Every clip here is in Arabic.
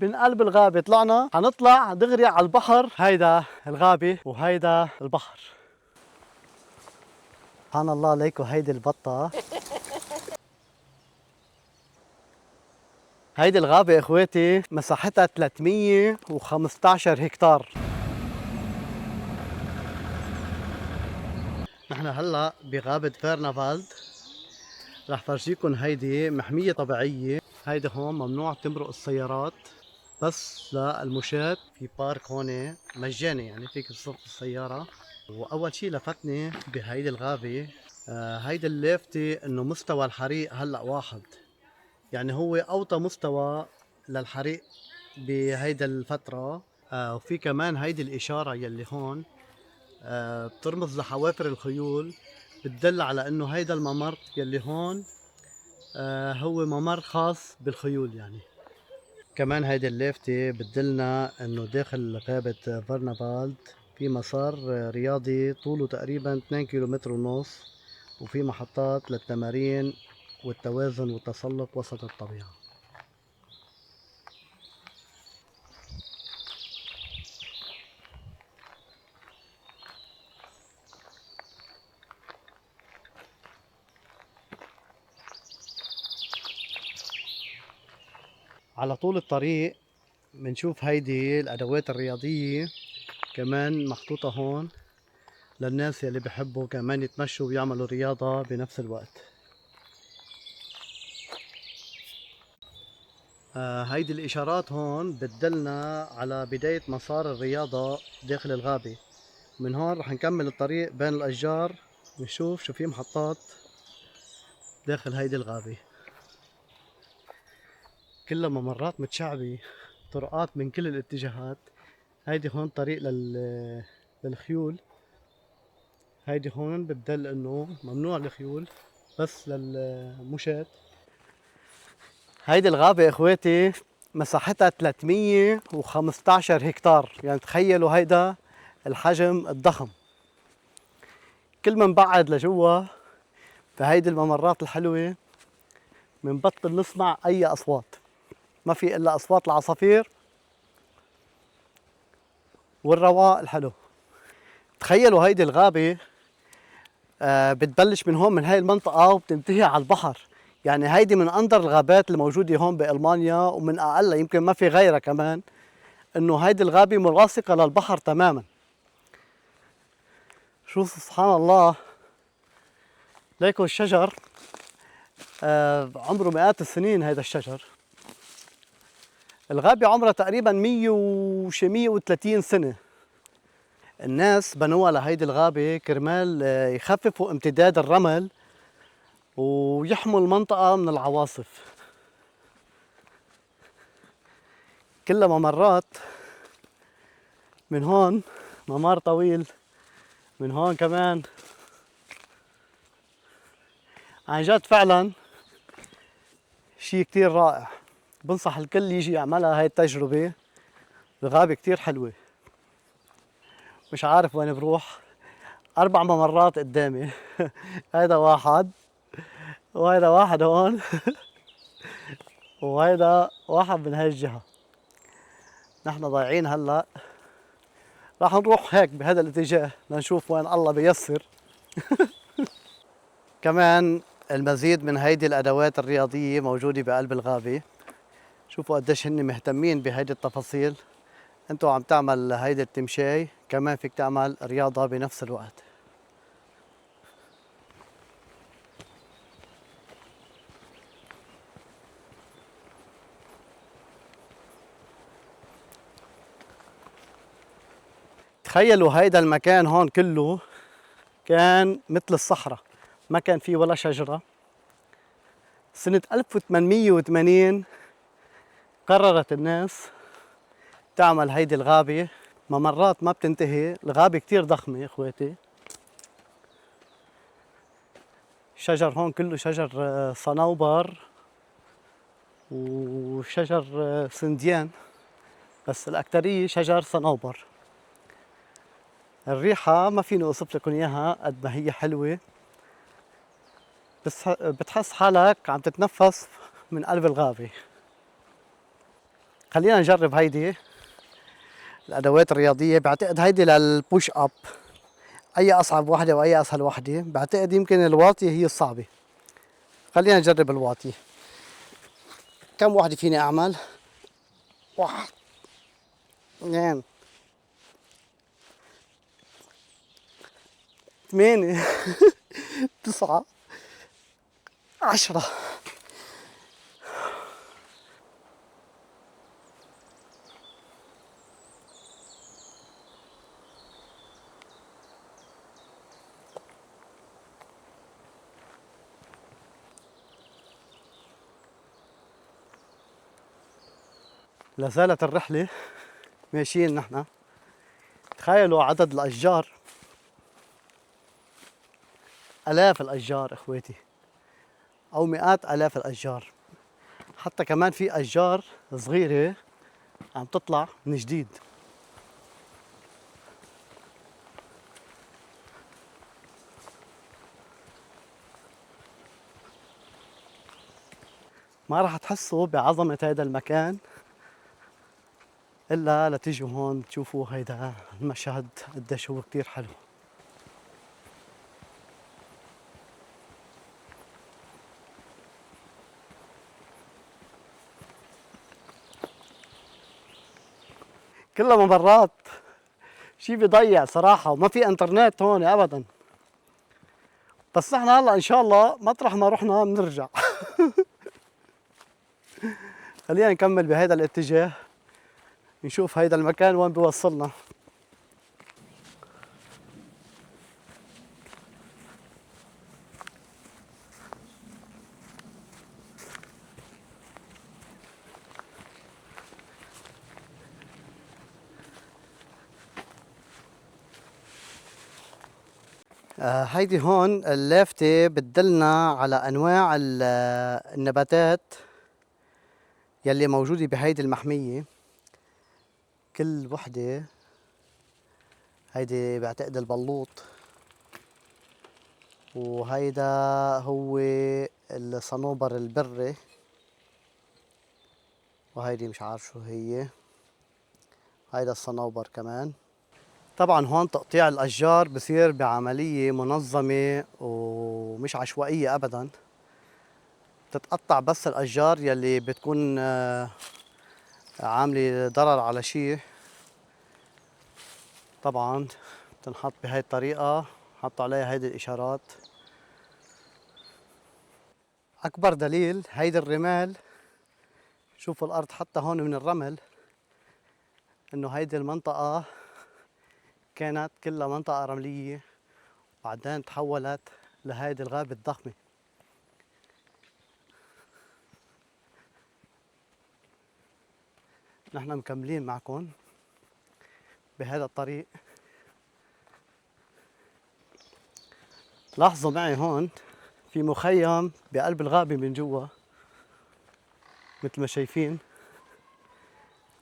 من قلب الغابة طلعنا، حنطلع دغري على البحر. هيدا الغابة وهيدا البحر. سبحان الله ليكو هيدي البطة. هيدي الغابة اخواتي مساحتها 315 هكتار. نحن هلا بغابة فيرنافالد. رح فرجيكم هيدي محمية طبيعية. هيدي هون ممنوع تمرق السيارات، بس للمشاة. في بارك هون مجاني، يعني فيك تسوق السيارة. واول شي لفتني بهيدي الغابة هيدي اللافتة انه مستوى الحريق هلا واحد، يعني هو اوطى مستوى للحريق بهيدا الفترة. وفي كمان هيدي الاشارة يلي هون بترمز لحوافر الخيول، بتدل على انه هيدا الممر يلي هون هو ممر خاص بالخيول. يعني كمان هيدي اللافتة بتدلنا انه داخل غابة فيرنافالد في مسار رياضي طوله تقريبا 2 كيلومتر ونص، وفي محطات للتمارين والتوازن والتسلق وسط الطبيعة. على طول الطريق بنشوف هيدي الأدوات الرياضية كمان محطوطة هون للناس يلي بحبوا كمان يتمشوا ويعملوا رياضة بنفس الوقت. هيدي الإشارات هون بتدلنا على بداية مسار الرياضة داخل الغابة. من هون رح نكمل الطريق بين الأشجار ونشوف شو في محطات داخل هيدي الغابة. كلها ممرات متشعبة، طرقات من كل الاتجاهات. هيدي هون طريق للخيول. هيدي هون بتدل انه ممنوع الخيول، بس للمشاة. هيدي الغابة اخواتي مساحتها 315 هكتار، يعني تخيلوا هيدا الحجم الضخم. كل ما نبعد لجوا بهيدي الممرات الحلوة منبطل نسمع اي اصوات، ما في الا اصوات العصافير والرواء الحلو. تخيلوا هيدي الغابة بتبلش من هون من هاي المنطقة وبتنتهي على البحر. يعني هيدي من أنظر الغابات الموجودة هون بألمانيا، ومن أقلها يمكن ما في غيرها كمان، إنه هيدي الغابة ملاصقة للبحر تماما. شو سبحان الله. ليكو الشجر عمره مئات السنين. هيدا الشجر الغابة عمرها تقريبا 130 سنة. الناس بنوها لهيدي الغابة كرمال يخففوا امتداد الرمل ويحموا المنطقة من العواصف. كلها ممرات. من هون ممر طويل، من هون كمان. عن جد فعلا شيء كتير رائع. بنصح الكل يجي يعملها هاي التجربة. الغابة كتير حلوة. مش عارف وين بروح. 4 ممرات قدامي. هيدا واحد، وهيدا واحد هون، وهيدا واحد من هاي الجهة. نحن ضايعين هلا. راح نروح هيك بهذا الاتجاه لنشوف وين الله بيسر. كمان المزيد من هيدي الأدوات الرياضية موجودة بقلب الغابة. شوفوا قديش هن مهتمين بهيدي التفاصيل. انتو عم تعمل هيدي التمشاي، كمان فيك تعمل رياضة بنفس الوقت. تخيلوا هيدا المكان هون كله كان مثل الصحراء، ما كان فيه ولا شجرة. سنة 1880 قررت الناس تعمل هيدي الغابة. ممرات ما بتنتهي، الغابة كتير ضخمة اخواتي. شجر هون كله شجر صنوبر وشجر سنديان، بس الأكترية شجر صنوبر. الريحة ما فيني أوصف لكم إياها قد ما هي حلوة. بس بتحس حالك عم تتنفس من قلب الغابة. خلينا نجرب هيدي الادوات الرياضيه. بعتقد هيدي للبوش اب، اي اصعب وحده واي اسهل وحده. بعتقد يمكن الواطيه هي الصعبه. خلينا نجرب الواطيه. كم وحده فيني اعمل؟ واحد، اثنين، ثمانية، تسعة، 10. لا زالت الرحلة ماشيين نحن. تخيلوا عدد الأشجار، آلاف الأشجار إخواتي، أو مئات آلاف الأشجار. حتى كمان في أشجار صغيرة عم تطلع من جديد. ما راح تحسوا بعظمة هذا المكان إلا لتيجوا هون تشوفوا هيدا المشهد قديش هو كتير حلو. كلها ممرات، شي بيضيع صراحة، وما في انترنت هون أبدا. بس نحن هلا إن شاء الله مطرح ما رحنا بنرجع. خلينا نكمل بهيدا الاتجاه نشوف هيدا المكان وين بيوصلنا. هيدي هون اللافتة بتدلنا على أنواع النباتات يلي موجودة بهيدي المحمية. كل وحدة، هيدي بعتقد البلوط، وهيدا هو الصنوبر البري، وهيدي مش عارف شو هي، هيدا الصنوبر كمان. طبعا هون تقطيع الأشجار بصير بعملية منظمة ومش عشوائية أبدا. تتقطع بس الأشجار يلي بتكون عاملة ضرر على شيء. طبعا بتنحط بهاي الطريقة، حطوا عليها هيدي الإشارات. أكبر دليل هيدي الرمال، شوفوا الأرض حتى هون من الرمل، إنه هيدي المنطقة كانت كلها منطقة رملية، بعدين تحولت لهيدي الغابة الضخمة. نحن مكملين معكم بهذا الطريق. لاحظوا معي هون في مخيم بقلب الغابة من جوا مثل ما شايفين.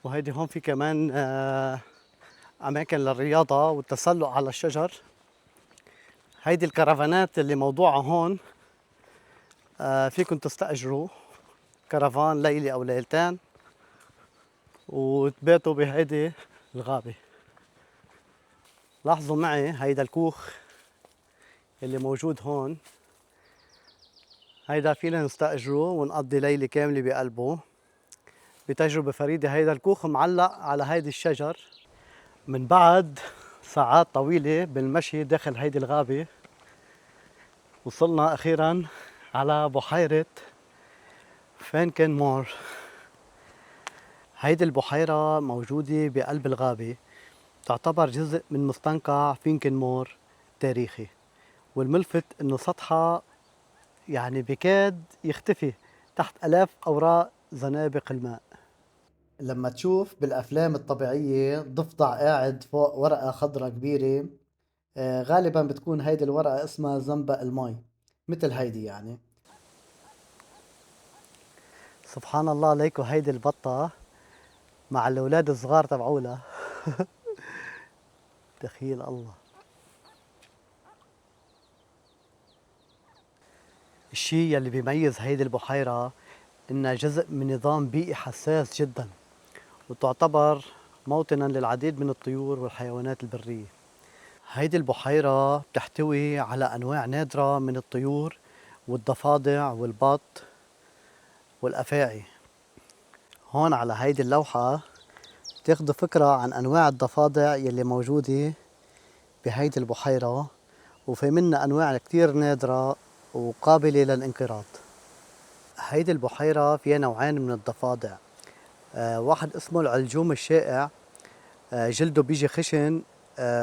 وهيدي هون في كمان أماكن للرياضة والتسلق على الشجر. هيدي الكرفانات اللي موضوعة هون فيكم تستأجروا كرفان ليلة أو ليلتين وتباتوا بهيدي الغابة. لاحظوا معي هيدا الكوخ اللي موجود هون، هيدا فينا نستأجره ونقضي ليلة كاملة بقلبه. بتجربة فريدة، هيدا الكوخ معلق على هيدي الشجر. من بعد ساعات طويلة بالمشي داخل هيدي الغابة وصلنا أخيراً على بحيرة فينكن مور. هيدي البحيرة موجودة بقلب الغابة، تعتبر جزء من مستنقع فينكن مور تاريخي. والملفت انه سطحها يعني بكاد يختفي تحت آلاف أوراق زنابق الماء. لما تشوف بالأفلام الطبيعية ضفدع قاعد فوق ورقة خضراء كبيرة، غالبا بتكون هيدي الورقة اسمها زنبق المي، مثل هيدي يعني. سبحان الله، ليكو هيدي البطة مع الأولاد الصغار تبعولها. دخيل الله. الشيء يلي بيميز هيدي البحيرة إنها جزء من نظام بيئي حساس جدا، وتعتبر موطنا للعديد من الطيور والحيوانات البرية. هيدي البحيرة بتحتوي على أنواع نادرة من الطيور والضفادع والبط والأفاعي. هون على هيدي اللوحة بتاخدوا فكرة عن أنواع الضفادع يلي موجودة بهيدي البحيرة، وفي منها أنواع كتير نادرة وقابلة للانقراض. هيدي البحيرة فيها نوعين من الضفادع، واحد اسمه العلجوم الشائع، جلده بيجي خشن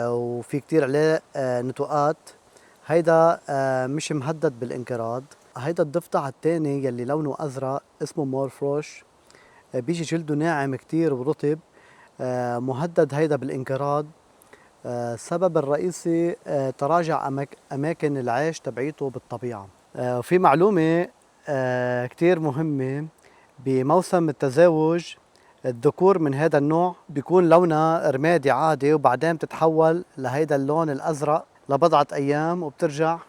وفي كتير عليه نتوءات. هيدا مش مهدد بالانقراض. هيدا الضفدع التاني يلي لونه أزرق اسمه مورفروش، بيجي جلده ناعم كتير ورطب، مهدد هيدا بالانقراض. السبب الرئيسي تراجع أماكن العيش تبعيته بالطبيعة. وفي معلومة كتير مهمة، بموسم التزاوج الذكور من هذا النوع بيكون لونها رمادي عادي، وبعدين بتتحول لهيدا اللون الأزرق لبضعة أيام وبترجع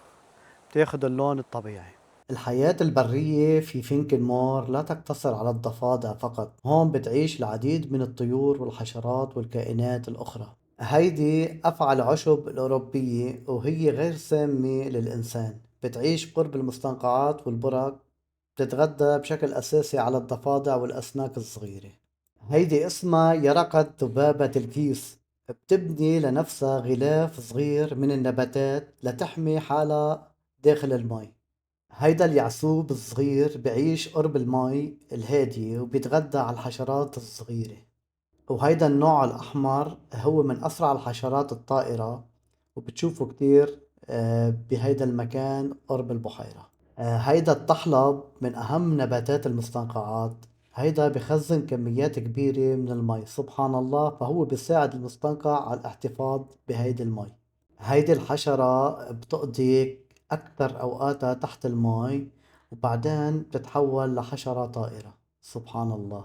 تاخد اللون الطبيعي. الحياة البرية في فينك مور لا تقتصر على الضفادع فقط، هون بتعيش العديد من الطيور والحشرات والكائنات الأخرى. هيدي أفعى العشب الأوروبية وهي غير سامة للإنسان، بتعيش قرب المستنقعات والبرك، بتتغذى بشكل أساسي على الضفادع والأسماك الصغيرة. هيدي اسمها يرقة ذبابة الكيس، بتبني لنفسها غلاف صغير من النباتات لتحمي حالها داخل المي. هيدا اليعسوب الصغير بعيش قرب المي الهادية وبيتغذى على الحشرات الصغيرة. وهيدا النوع الأحمر هو من أسرع الحشرات الطائرة، وبتشوفه كتير بهيدا المكان قرب البحيرة. هيدا الطحلب من أهم نباتات المستنقعات، هيدا بخزن كميات كبيرة من المي سبحان الله، فهو بيساعد المستنقع على الاحتفاظ بهيدي المي. هيدي الحشرة بتقضي أكثر أوقاتها تحت المي، وبعدين بتتحول لحشرة طائرة سبحان الله.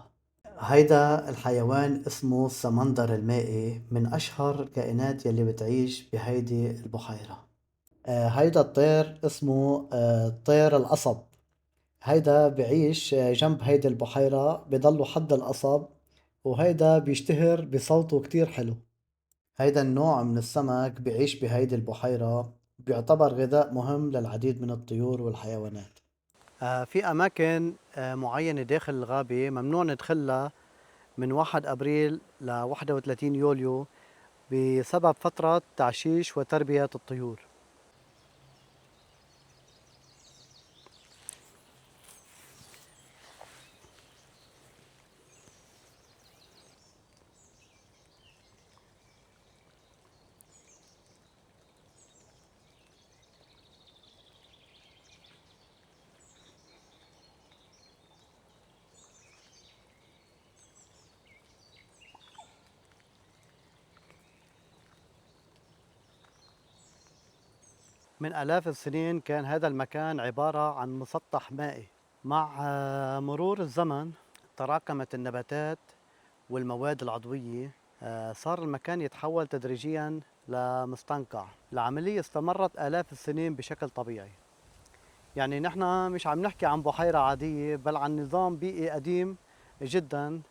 هيدا الحيوان اسمه السمندر المائي، من أشهر الكائنات يلي بتعيش بهيدي البحيرة. هيدا الطير اسمه طير القصب. هيدا بعيش جنب هيدي البحيرة، بضلوا حد القصب، وهيدا بيشتهر بصوته كتير حلو. هيدا النوع من السمك بعيش بهيدي البحيرة، بيعتبر غذاء مهم للعديد من الطيور والحيوانات. في أماكن معينة داخل الغابة ممنوع ندخلها من 1 أبريل ل 31 يوليو بسبب فترة تعشيش وتربية الطيور. من آلاف السنين كان هذا المكان عبارة عن مسطح مائي. مع مرور الزمن تراكمت النباتات والمواد العضوية، صار المكان يتحول تدريجيا لمستنقع. العملية استمرت آلاف السنين بشكل طبيعي. يعني نحن مش عم نحكي عن بحيرة عادية، بل عن نظام بيئي قديم جدا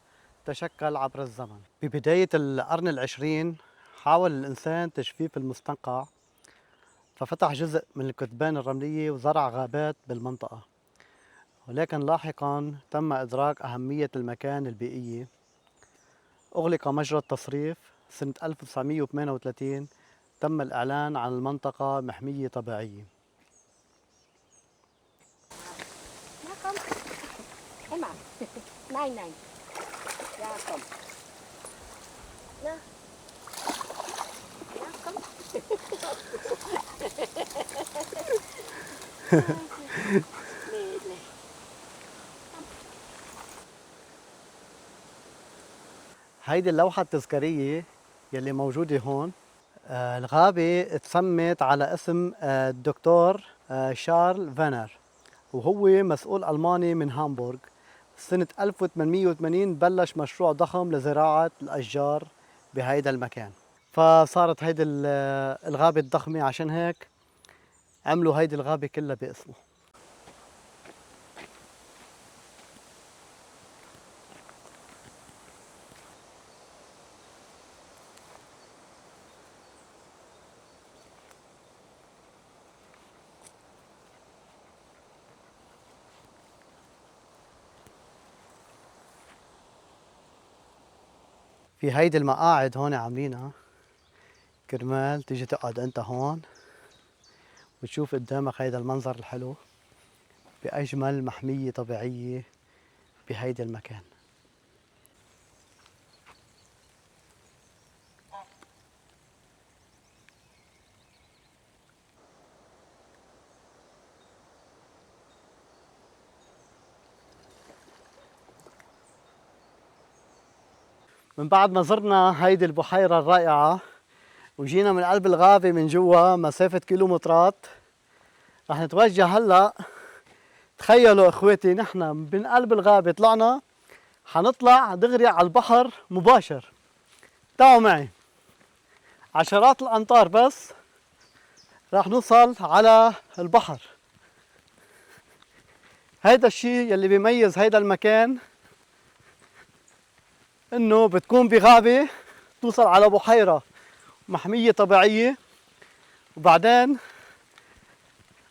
تشكل عبر الزمن. ببداية القرن العشرين حاول الإنسان تجفيف المستنقع، ففتح جزء من الكثبان الرملية وزرع غابات بالمنطقة، ولكن لاحقا تم إدراك أهمية المكان البيئية. أغلق مجرى التصريف سنة 1938، تم الإعلان عن المنطقة محمية طبيعية. هيدي اللوحة التذكارية يلي موجودة هون. الغابة تسمت على اسم الدكتور شارل فانر، وهو مسؤول ألماني من هامبورغ. سنة 1880 بلش مشروع ضخم لزراعة الأشجار بهيدا المكان، فصارت هيدي الغابة الضخمة، عشان هيك عملوا هيدي الغابة كلها باسمه. في هيدي المقاعد هون عاملينها كرمال تيجي تقعد انت هون وتشوف قدامك هيدا المنظر الحلو بأجمل محمية طبيعية بهيدا المكان. من بعد ما زرنا هيدي البحيرة الرائعة وجينا من قلب الغابة من جوا مسافة كيلومترات، رح نتوجه هلأ. تخيلوا اخواتي نحن من قلب الغابة طلعنا، حنطلع دغري على البحر مباشر. تعالوا معي، عشرات الأمتار بس رح نوصل على البحر. هيدا الشيء يلي بيميز هيدا المكان، انه بتكون بغابة توصل على بحيرة محمية طبيعية، وبعدين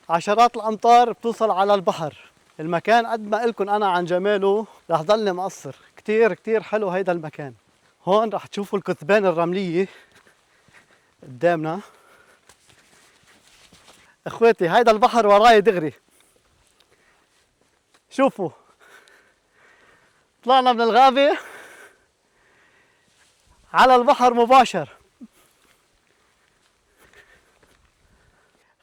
عشرات الأمتار بتوصل على البحر. المكان قد ما قلكن أنا عن جماله رح ضلني مقصر. كتير كتير حلو هيدا المكان. هون رح تشوفوا الكثبان الرملية قدامنا. اخواتي هيدا البحر وراي دغري، شوفوا طلعنا من الغابة على البحر مباشر.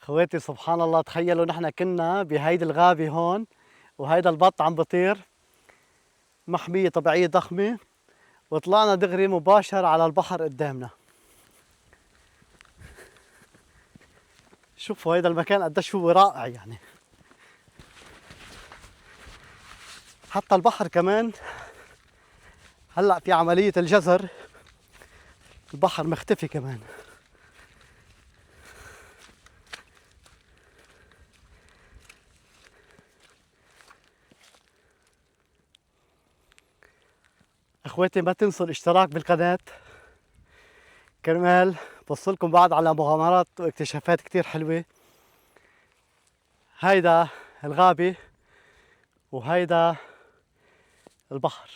اخواتي سبحان الله، تخيلوا نحن كنا بهيدي الغابة هون وهيدا البط عم بطير، محمية طبيعية ضخمة، وطلعنا دغري مباشر على البحر قدامنا. شوفوا هيدا المكان قديش هو رائع يعني. حتى البحر كمان هلأ في عملية الجزر، البحر مختفي كمان. اخواتي ما تنسوا الاشتراك بالقناة كرمال بوصلكم بعد على مغامرات واكتشافات كتير حلوة. هيدا الغابة وهيدا البحر.